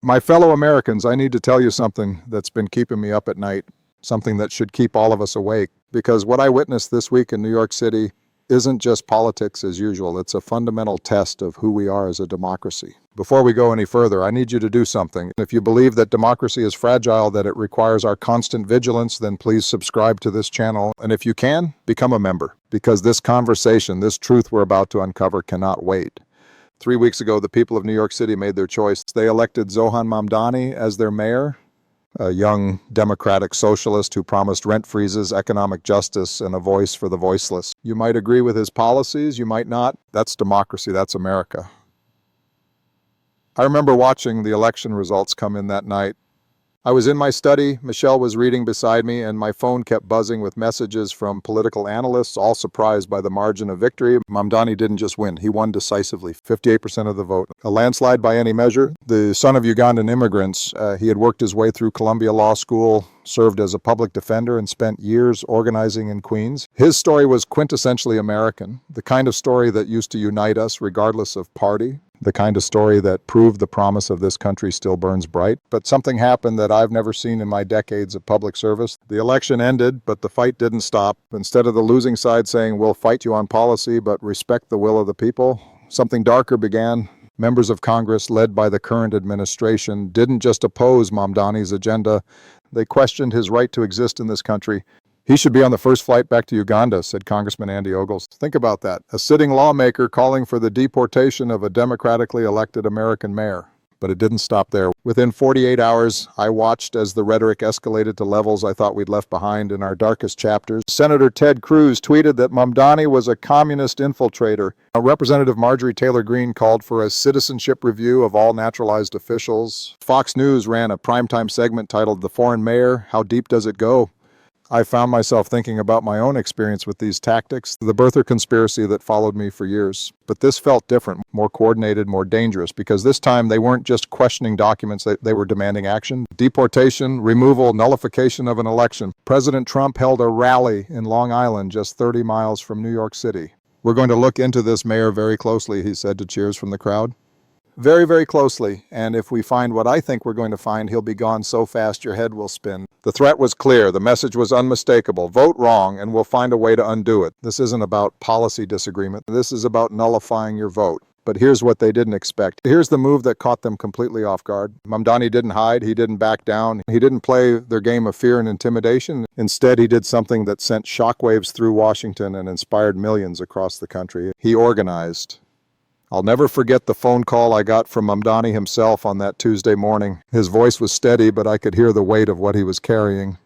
My fellow Americans, I need to tell you something that's been keeping me up at night, something that should keep all of us awake, because what I witnessed this week in New York City isn't just politics as usual. It's a fundamental test of who we are as a democracy. Before we go any further, I need you to do something. If you believe that democracy is fragile, that it requires our constant vigilance, then please subscribe to this channel. And if you can, become a member, because this conversation, this truth we're about to uncover cannot wait. 3 weeks ago, the people of New York City made their choice. They elected Zohan Mamdani as their mayor, a young democratic socialist who promised rent freezes, economic justice, and a voice for the voiceless. You might agree with his policies, you might not. That's democracy, that's America. I remember watching the election results come in that night. I was in my study, Michelle was reading beside me, and my phone kept buzzing with messages from political analysts, all surprised by the margin of victory. Mamdani didn't just win, he won decisively, 58% of the vote. A landslide by any measure. The son of Ugandan immigrants, he had worked his way through Columbia Law School, served as a public defender, and spent years organizing in Queens. His story was quintessentially American, the kind of story that used to unite us regardless of party. The kind of story that proved the promise of this country still burns bright. But something happened that I've never seen in my decades of public service. The election ended, but the fight didn't stop. Instead of the losing side saying, we'll fight you on policy, but respect the will of the people, something darker began. Members of Congress, led by the current administration, didn't just oppose Mamdani's agenda. They questioned his right to exist in this country. He should be on the first flight back to Uganda, said Congressman Andy Ogles. Think about that. A sitting lawmaker calling for the deportation of a democratically elected American mayor. But it didn't stop there. Within 48 hours, I watched as the rhetoric escalated to levels I thought we'd left behind in our darkest chapters. Senator Ted Cruz tweeted that Mamdani was a communist infiltrator. Representative Marjorie Taylor Greene called for a citizenship review of all naturalized officials. Fox News ran a primetime segment titled "The Foreign Mayor, How Deep Does It Go?" I found myself thinking about my own experience with these tactics, the birther conspiracy that followed me for years. But this felt different, more coordinated, more dangerous, because this time they weren't just questioning documents, they were demanding action. Deportation, removal, nullification of an election. President Trump held a rally in Long Island, just 30 miles from New York City. We're going to look into this mayor very closely, he said to cheers from the crowd. Very, very closely, and if we find what I think we're going to find, he'll be gone so fast your head will spin. The threat was clear, the message was unmistakable. Vote wrong and we'll find a way to undo it. This isn't about policy disagreement, this is about nullifying your vote. But here's what they didn't expect. Here's the move that caught them completely off guard. Mamdani didn't hide, he didn't back down, he didn't play their game of fear and intimidation. Instead, he did something that sent shockwaves through Washington and inspired millions across the country. He organized. I'll never forget the phone call I got from Mamdani himself on that Tuesday morning. His voice was steady, but I could hear the weight of what he was carrying.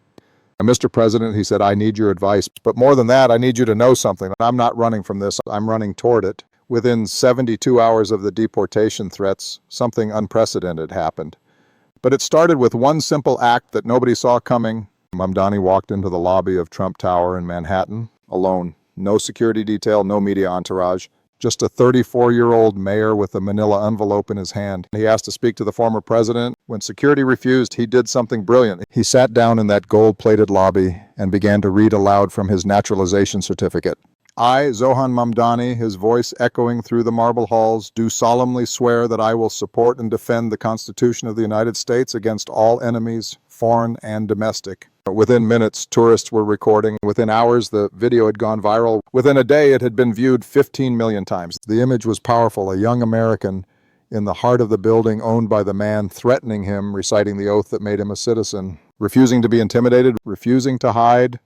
Mr. President, he said, I need your advice. But more than that, I need you to know something. I'm not running from this. I'm running toward it. Within 72 hours of the deportation threats, something unprecedented happened. But it started with one simple act that nobody saw coming. Mamdani walked into the lobby of Trump Tower in Manhattan, alone. No security detail, no media entourage. Just a 34-year-old mayor with a manila envelope in his hand. He asked to speak to the former president. When security refused, he did something brilliant. He sat down in that gold-plated lobby and began to read aloud from his naturalization certificate. I, Zohan Mamdani, his voice echoing through the marble halls, do solemnly swear that I will support and defend the Constitution of the United States against all enemies, foreign and domestic. Within minutes, tourists were recording. Within hours, the video had gone viral. Within a day, it had been viewed 15 million times. The image was powerful, a young American in the heart of the building owned by the man threatening him, reciting the oath that made him a citizen, refusing to be intimidated, refusing to hide.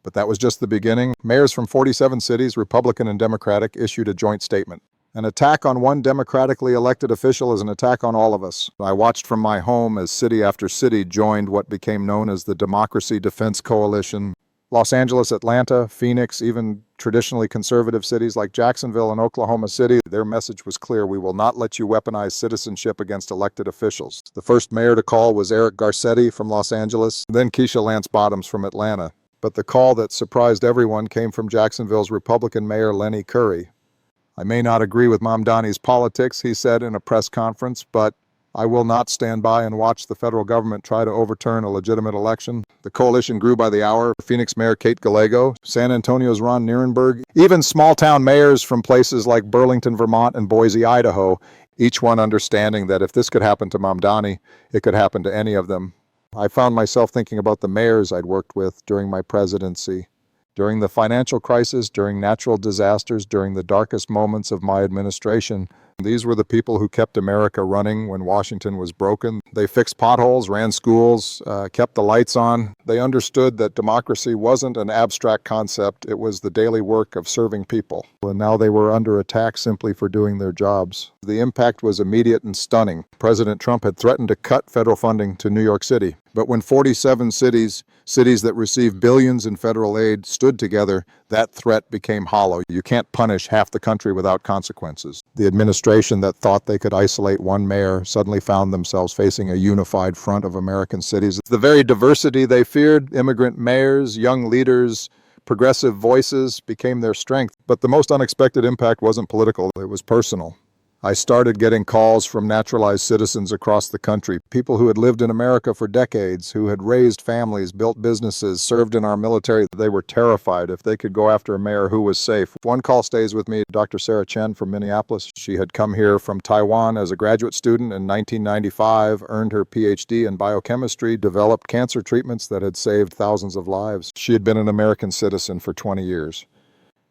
But that was just the beginning. Mayors from 47 cities, Republican and Democratic, issued a joint statement. An attack on one democratically elected official is an attack on all of us. I watched from my home as city after city joined what became known as the Democracy Defense Coalition. Los Angeles, Atlanta, Phoenix, even traditionally conservative cities like Jacksonville and Oklahoma City, their message was clear: we will not let you weaponize citizenship against elected officials. The first mayor to call was Eric Garcetti from Los Angeles, then Keisha Lance Bottoms from Atlanta. But the call that surprised everyone came from Jacksonville's Republican Mayor Lenny Curry. I may not agree with Mamdani's politics, he said in a press conference, but I will not stand by and watch the federal government try to overturn a legitimate election. The coalition grew by the hour. Phoenix Mayor Kate Gallego, San Antonio's Ron Nirenberg, even small-town mayors from places like Burlington, Vermont and Boise, Idaho, each one understanding that if this could happen to Mamdani, it could happen to any of them. I found myself thinking about the mayors I'd worked with during my presidency, during the financial crisis, during natural disasters, during the darkest moments of my administration. These were the people who kept America running when Washington was broken. They fixed potholes, ran schools, kept the lights on. They understood that democracy wasn't an abstract concept. It was the daily work of serving people. And now they were under attack simply for doing their jobs. The impact was immediate and stunning. President Trump had threatened to cut federal funding to New York City. But when 47 cities that receive billions in federal aid, stood together, that threat became hollow. You can't punish half the country without consequences. The administration that thought they could isolate one mayor suddenly found themselves facing a unified front of American cities. The very diversity they feared, immigrant mayors, young leaders, progressive voices, became their strength. But the most unexpected impact wasn't political, it was personal. I started getting calls from naturalized citizens across the country, people who had lived in America for decades, who had raised families, built businesses, served in our military. They were terrified if they could go after a mayor who was safe. One call stays with me, Dr. Sarah Chen from Minneapolis. She had come here from Taiwan as a graduate student in 1995, earned her PhD in biochemistry, developed cancer treatments that had saved thousands of lives. She had been an American citizen for 20 years.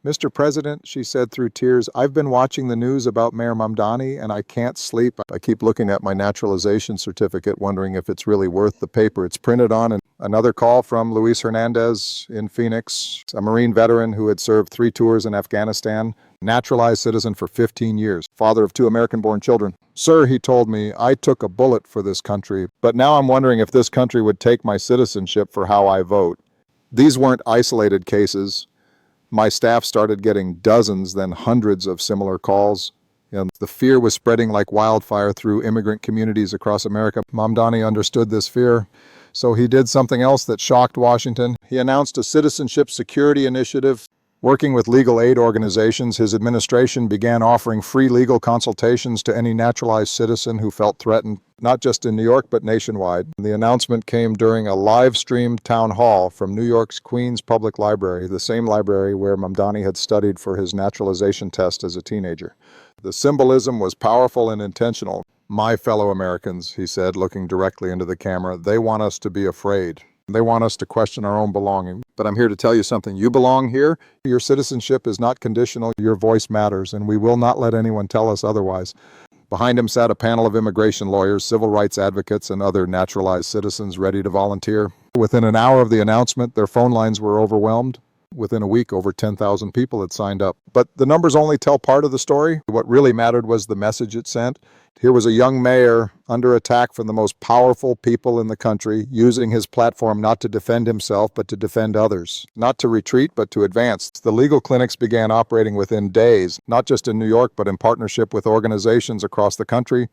Mr. President, she said through tears, I've been watching the news about Mayor Mamdani and I can't sleep. I keep looking at my naturalization certificate, wondering if it's really worth the paper it's printed on. And another call from Luis Hernandez in Phoenix, a Marine veteran who had served 3 tours in Afghanistan, naturalized citizen for 15 years, father of 2 American-born children. Sir, he told me, I took a bullet for this country, but now I'm wondering if this country would take my citizenship for how I vote. These weren't isolated cases. My staff started getting dozens, then hundreds of similar calls. And the fear was spreading like wildfire through immigrant communities across America. Mamdani understood this fear, so he did something else that shocked Washington. He announced a citizenship security initiative. Working with legal aid organizations, his administration began offering free legal consultations to any naturalized citizen who felt threatened, not just in New York, but nationwide. The announcement came during a live-streamed town hall from New York's Queens Public Library, the same library where Mamdani had studied for his naturalization test as a teenager. The symbolism was powerful and intentional. My fellow Americans, he said, looking directly into the camera, they want us to be afraid. They want us to question our own belonging. But I'm here to tell you something. You belong here. Your citizenship is not conditional. Your voice matters, and we will not let anyone tell us otherwise. Behind him sat a panel of immigration lawyers, civil rights advocates, and other naturalized citizens ready to volunteer. Within an hour of the announcement, their phone lines were overwhelmed. Within a week, over 10,000 people had signed up. But the numbers only tell part of the story. What really mattered was the message it sent. Here was a young mayor under attack from the most powerful people in the country, using his platform not to defend himself, but to defend others. Not to retreat, but to advance. The legal clinics began operating within days, not just in New York, but in partnership with organizations across the country.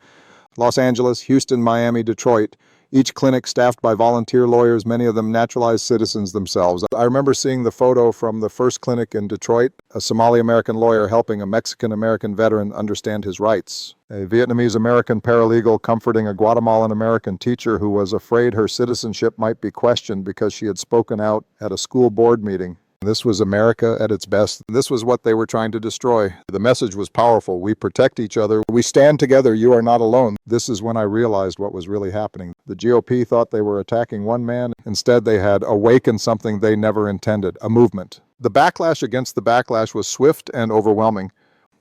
Los Angeles, Houston, Miami, Detroit. Each clinic staffed by volunteer lawyers, many of them naturalized citizens themselves. I remember seeing the photo from the first clinic in Detroit, a Somali-American lawyer helping a Mexican-American veteran understand his rights. A Vietnamese-American paralegal comforting a Guatemalan-American teacher who was afraid her citizenship might be questioned because she had spoken out at a school board meeting. This was America at its best. This was what they were trying to destroy. The message was powerful. We protect each other. We stand together. You are not alone. This is when I realized what was really happening. The GOP thought they were attacking one man. Instead, they had awakened something they never intended, a movement. The backlash against the backlash was swift and overwhelming.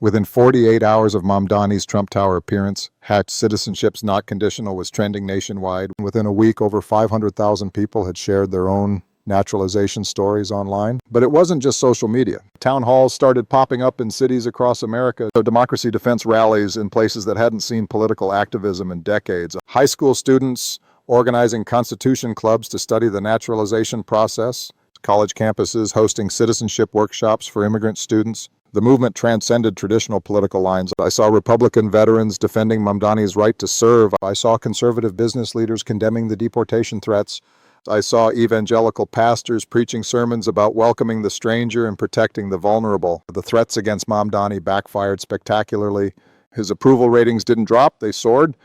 Within 48 hours of Mamdani's Trump Tower appearance, #Citizenship's Not Conditional was trending nationwide. Within a week, over 500,000 people had shared their own naturalization stories online. But it wasn't just social media. Town halls started popping up in cities across America. Democracy defense rallies in places that hadn't seen political activism in decades. High school students organizing constitution clubs to study the naturalization process. College campuses hosting citizenship workshops for immigrant students. The movement transcended traditional political lines. I saw Republican veterans defending Mamdani's right to serve. I saw conservative business leaders condemning the deportation threats. I saw evangelical pastors preaching sermons about welcoming the stranger and protecting the vulnerable. The threats against Mamdani backfired spectacularly. His approval ratings didn't drop, they soared.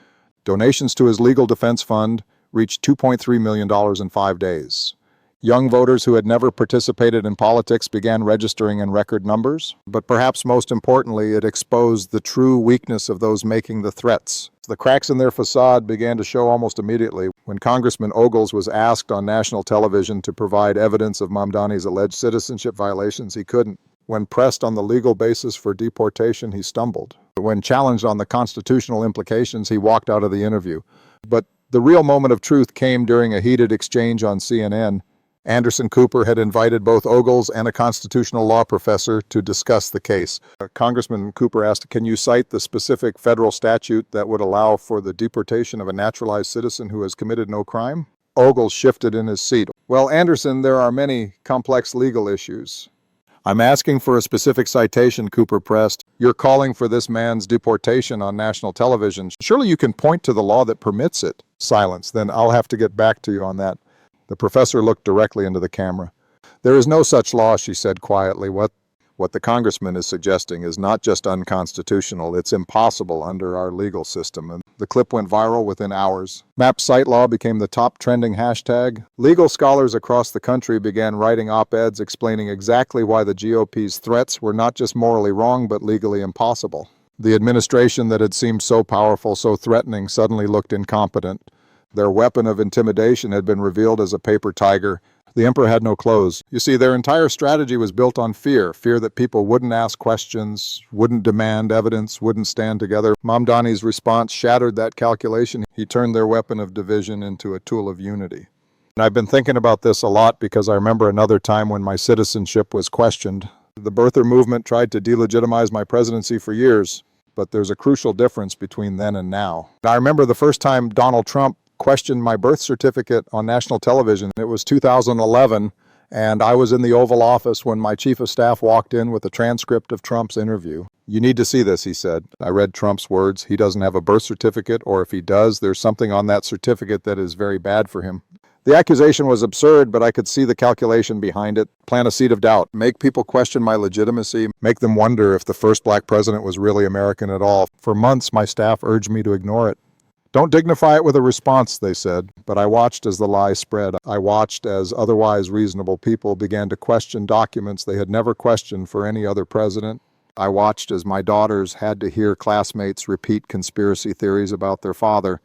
Donations to his legal defense fund reached $2.3 million in 5 days. Young voters who had never participated in politics began registering in record numbers. But perhaps most importantly, it exposed the true weakness of those making the threats. The cracks in their facade began to show almost immediately. When Congressman Ogles was asked on national television to provide evidence of Mamdani's alleged citizenship violations, he couldn't. When pressed on the legal basis for deportation, he stumbled. When challenged on the constitutional implications, he walked out of the interview. But the real moment of truth came during a heated exchange on CNN. Anderson Cooper had invited both Ogles and a constitutional law professor to discuss the case. Congressman Cooper asked, "Can you cite the specific federal statute that would allow for the deportation of a naturalized citizen who has committed no crime?" Ogles shifted in his seat. "Well, Anderson, there are many complex legal issues." "I'm asking for a specific citation," Cooper pressed. "You're calling for this man's deportation on national television. Surely you can point to the law that permits it." Silence. "Then I'll have to get back to you on that." The professor looked directly into the camera. "There is no such law," she said quietly. What the congressman is suggesting is not just unconstitutional, it's impossible under our legal system." And the clip went viral within hours. Map site law became the top trending hashtag. Legal scholars across the country began writing op-eds explaining exactly why the GOP's threats were not just morally wrong but legally impossible. The administration that had seemed so powerful, so threatening, suddenly looked incompetent. Their weapon of intimidation had been revealed as a paper tiger. The emperor had no clothes. You see, their entire strategy was built on fear that people wouldn't ask questions, wouldn't demand evidence, wouldn't stand together. Mamdani's response shattered that calculation. He turned their weapon of division into a tool of unity. And I've been thinking about this a lot because I remember another time when my citizenship was questioned. The birther movement tried to delegitimize my presidency for years, but there's a crucial difference between then and now. I remember the first time Donald Trump questioned my birth certificate on national television. It was 2011, and I was in the Oval Office when my chief of staff walked in with a transcript of Trump's interview. "You need to see this," he said. I read Trump's words. He doesn't have a birth certificate, or if he does, there's something on that certificate that is very bad for him. The accusation was absurd, but I could see the calculation behind it. Plant a seed of doubt. Make people question my legitimacy. Make them wonder if the first black president was really American at all. For months, my staff urged me to ignore it. "Don't dignify it with a response," they said. But I watched as the lie spread. I watched as otherwise reasonable people began to question documents they had never questioned for any other president. I watched as my daughters had to hear classmates repeat conspiracy theories about their father.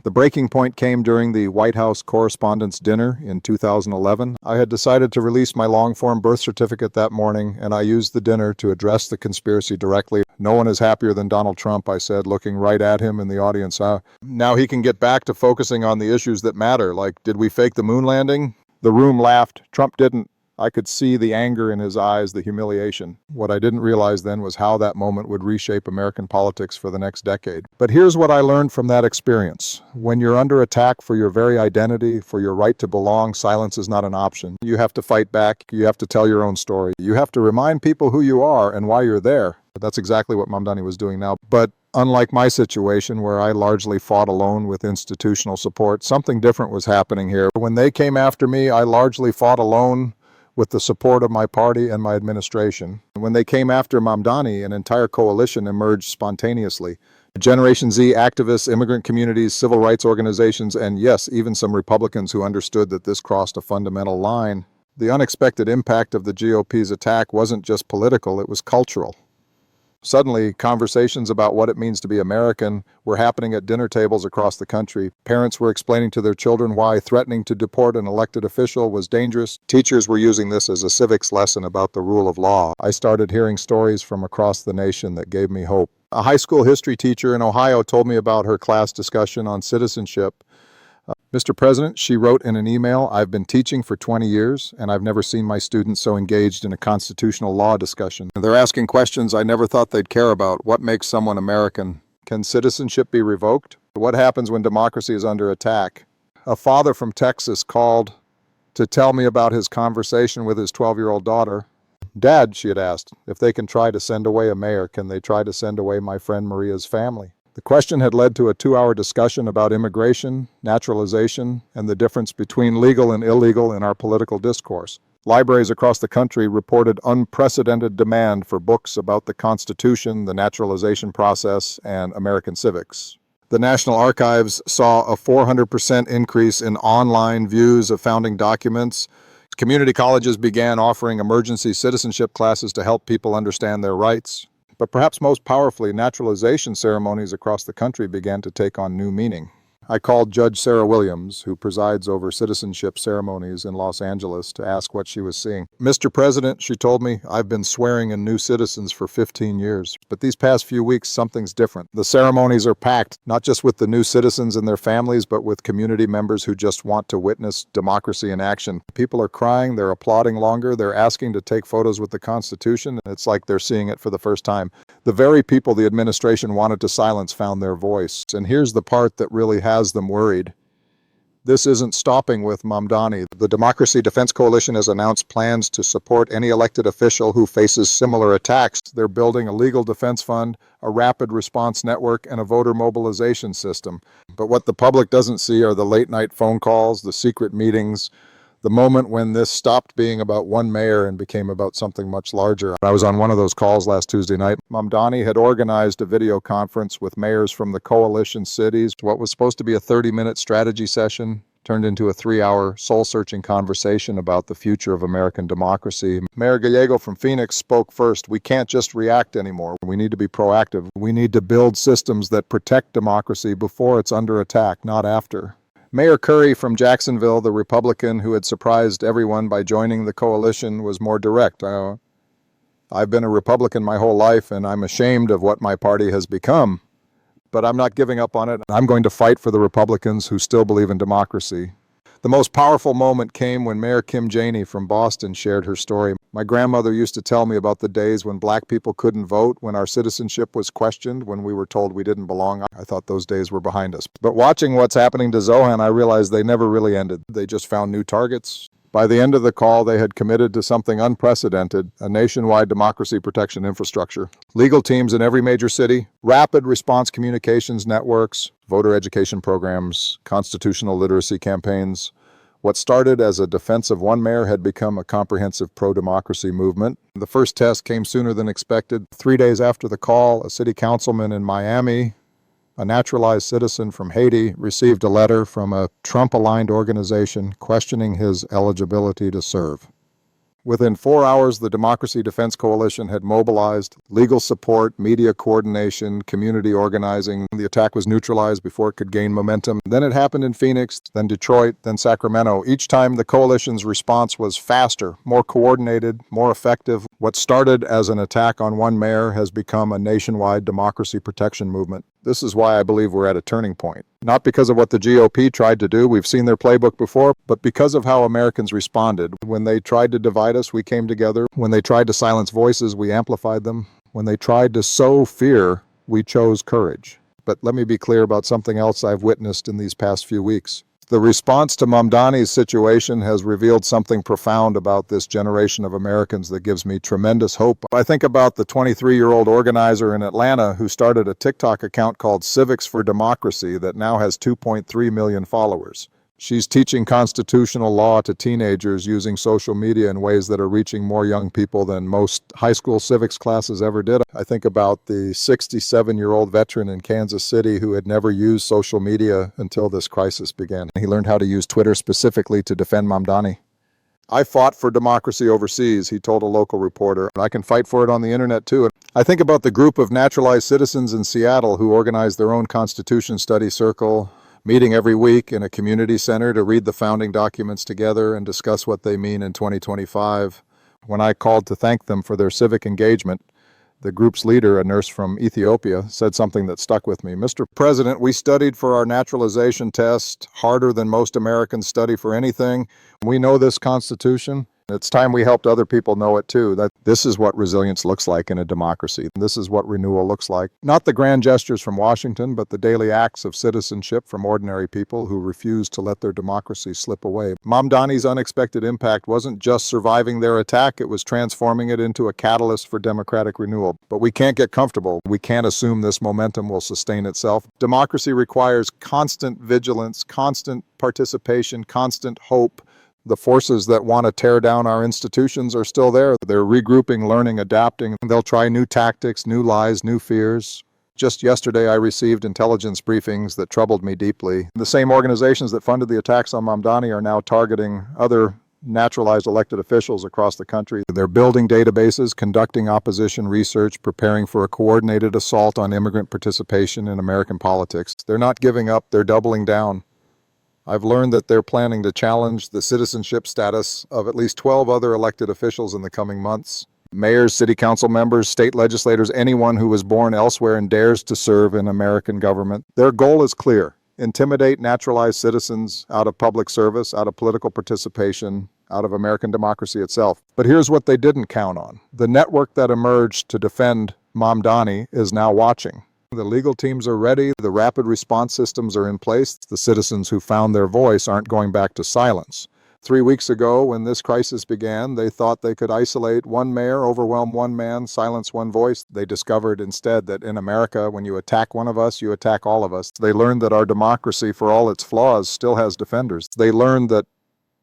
The breaking point came during the White House Correspondents' Dinner in 2011. I had decided to release my long-form birth certificate that morning, and I used the dinner to address the conspiracy directly. "No one is happier than Donald Trump," I said, looking right at him in the audience. Now he can get back to focusing on the issues that matter, like, did we fake the moon landing? The room laughed. Trump didn't. I could see the anger in his eyes, the humiliation. What I didn't realize then was how that moment would reshape American politics for the next decade. But here's what I learned from that experience. When you're under attack for your very identity, for your right to belong, silence is not an option. You have to fight back. You have to tell your own story. You have to remind people who you are and why you're there. That's exactly what Mamdani was doing now. But unlike my situation, where I largely fought alone with institutional support, something different was happening here. When they came after me, I largely fought alone with the support of my party and my administration. When they came after Mamdani, an entire coalition emerged spontaneously. Generation Z activists, immigrant communities, civil rights organizations, and yes, even some Republicans who understood that this crossed a fundamental line. The unexpected impact of the GOP's attack wasn't just political, it was cultural. Suddenly, conversations about what it means to be American were happening at dinner tables across the country. Parents were explaining to their children why threatening to deport an elected official was dangerous. Teachers were using this as a civics lesson about the rule of law. I started hearing stories from across the nation that gave me hope. A high school history teacher in Ohio told me about her class discussion on citizenship. "Mr. President," she wrote in an email, "I've been teaching for 20 years, and I've never seen my students so engaged in a constitutional law discussion. They're asking questions I never thought they'd care about. What makes someone American? Can citizenship be revoked? What happens when democracy is under attack?" A father from Texas called to tell me about his conversation with his 12-year-old daughter. "Dad," she had asked, "if they can try to send away a mayor, can they try to send away my friend Maria's family?" The question had led to a 2-hour discussion about immigration, naturalization, and the difference between legal and illegal in our political discourse. Libraries across the country reported unprecedented demand for books about the Constitution, the naturalization process, and American civics. The National Archives saw a 400% increase in online views of founding documents. Community colleges began offering emergency citizenship classes to help people understand their rights. But perhaps most powerfully, naturalization ceremonies across the country began to take on new meaning. I called Judge Sarah Williams, who presides over citizenship ceremonies in Los Angeles, to ask what she was seeing. Mr. President, she told me, I've been swearing in new citizens for 15 years, but these past few weeks, something's different. The ceremonies are packed, not just with the new citizens and their families, but with community members who just want to witness democracy in action. People are crying, they're applauding longer, they're asking to take photos with the Constitution, and it's like they're seeing it for the first time. The very people the administration wanted to silence found their voice. And here's the part that really has them worried. This isn't stopping with Mamdani. The Democracy Defense Coalition has announced plans to support any elected official who faces similar attacks. They're building a legal defense fund, a rapid response network, and a voter mobilization system. But what the public doesn't see are the late-night phone calls, the secret meetings, the moment when this stopped being about one mayor and became about something much larger. I was on one of those calls last Tuesday night. Mamdani had organized a video conference with mayors from the coalition cities. What was supposed to be a 30-minute strategy session turned into a 3-hour soul-searching conversation about the future of American democracy. Mayor Gallego from Phoenix spoke first. We can't just react anymore. We need to be proactive. We need to build systems that protect democracy before it's under attack, not after. Mayor Curry from Jacksonville, the Republican who had surprised everyone by joining the coalition, was more direct. I've been a Republican my whole life, and I'm ashamed of what my party has become. But I'm not giving up on it. I'm going to fight for the Republicans who still believe in democracy. The most powerful moment came when Mayor Kim Janey from Boston shared her story. My grandmother used to tell me about the days when black people couldn't vote, when our citizenship was questioned, when we were told we didn't belong. I thought those days were behind us. But watching what's happening to Zohan, I realized they never really ended. They just found new targets. By the end of the call, they had committed to something unprecedented, a nationwide democracy protection infrastructure. Legal teams in every major city, rapid response communications networks, voter education programs, constitutional literacy campaigns. What started as a defense of one mayor had become a comprehensive pro-democracy movement. The first test came sooner than expected. 3 days after the call, a city councilman in Miami, a naturalized citizen from Haiti, received a letter from a Trump-aligned organization questioning his eligibility to serve. Within 4 hours, the Democracy Defense Coalition had mobilized legal support, media coordination, community organizing. The attack was neutralized before it could gain momentum. Then it happened in Phoenix, then Detroit, then Sacramento. Each time the coalition's response was faster, more coordinated, more effective. What started as an attack on one mayor has become a nationwide democracy protection movement. This is why I believe we're at a turning point. Not because of what the GOP tried to do, we've seen their playbook before, but because of how Americans responded. When they tried to divide us, we came together. When they tried to silence voices, we amplified them. When they tried to sow fear, we chose courage. But let me be clear about something else I've witnessed in these past few weeks. The response to Mamdani's situation has revealed something profound about this generation of Americans that gives me tremendous hope. I think about the 23-year-old organizer in Atlanta who started a TikTok account called Civics for Democracy that now has 2.3 million followers. She's teaching constitutional law to teenagers using social media in ways that are reaching more young people than most high school civics classes ever did. I think about the 67-year-old veteran in Kansas City who had never used social media until this crisis began. He learned how to use Twitter specifically to defend Mamdani. I fought for democracy overseas, he told a local reporter. I can fight for it on the internet too. I think about the group of naturalized citizens in Seattle who organized their own Constitution study circle, meeting every week in a community center to read the founding documents together and discuss what they mean in 2025. When I called to thank them for their civic engagement, the group's leader, a nurse from Ethiopia, said something that stuck with me. Mr. President, we studied for our naturalization test harder than most Americans study for anything. We know this Constitution. It's time we helped other people know it too, that this is what resilience looks like in a democracy. This is what renewal looks like. Not the grand gestures from Washington, but the daily acts of citizenship from ordinary people who refuse to let their democracy slip away. Mamdani's unexpected impact wasn't just surviving their attack, it was transforming it into a catalyst for democratic renewal. But we can't get comfortable. We can't assume this momentum will sustain itself. Democracy requires constant vigilance, constant participation, constant hope. The forces that want to tear down our institutions are still there. They're regrouping, learning, adapting. They'll try new tactics, new lies, new fears. Just yesterday, I received intelligence briefings that troubled me deeply. The same organizations that funded the attacks on Mamdani are now targeting other naturalized elected officials across the country. They're building databases, conducting opposition research, preparing for a coordinated assault on immigrant participation in American politics. They're not giving up, they're doubling down. I've learned that they're planning to challenge the citizenship status of at least 12 other elected officials in the coming months. Mayors, city council members, state legislators, anyone who was born elsewhere and dares to serve in American government. Their goal is clear: intimidate naturalized citizens out of public service, out of political participation, out of American democracy itself. But here's what they didn't count on. The network that emerged to defend Mamdani is now watching. The legal teams are ready. The rapid response systems are in place. The citizens who found their voice aren't going back to silence. 3 weeks ago, when this crisis began, they thought they could isolate one mayor, overwhelm one man, silence one voice. They discovered instead that in America, when you attack one of us, you attack all of us. They learned that our democracy, for all its flaws, still has defenders. They learned that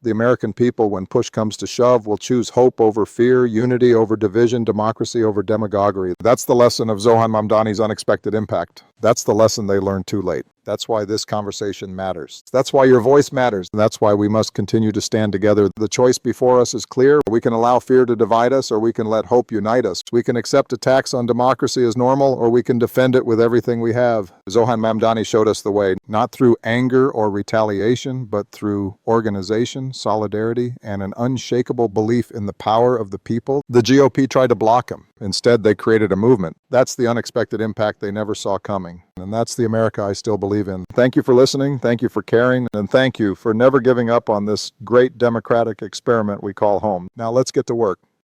the American people, when push comes to shove, will choose hope over fear, unity over division, democracy over demagoguery. That's the lesson of Zohan Mamdani's unexpected impact. That's the lesson they learned too late. That's why this conversation matters. That's why your voice matters. That's why we must continue to stand together. The choice before us is clear. We can allow fear to divide us, or we can let hope unite us. We can accept attacks on democracy as normal, or we can defend it with everything we have. Zohan Mamdani showed us the way, not through anger or retaliation, but through organization, solidarity, and an unshakable belief in the power of the people. The GOP tried to block him. Instead, they created a movement. That's the unexpected impact they never saw coming. And that's the America I still believe in. Thank you for listening. Thank you for caring. And thank you for never giving up on this great democratic experiment we call home. Now let's get to work.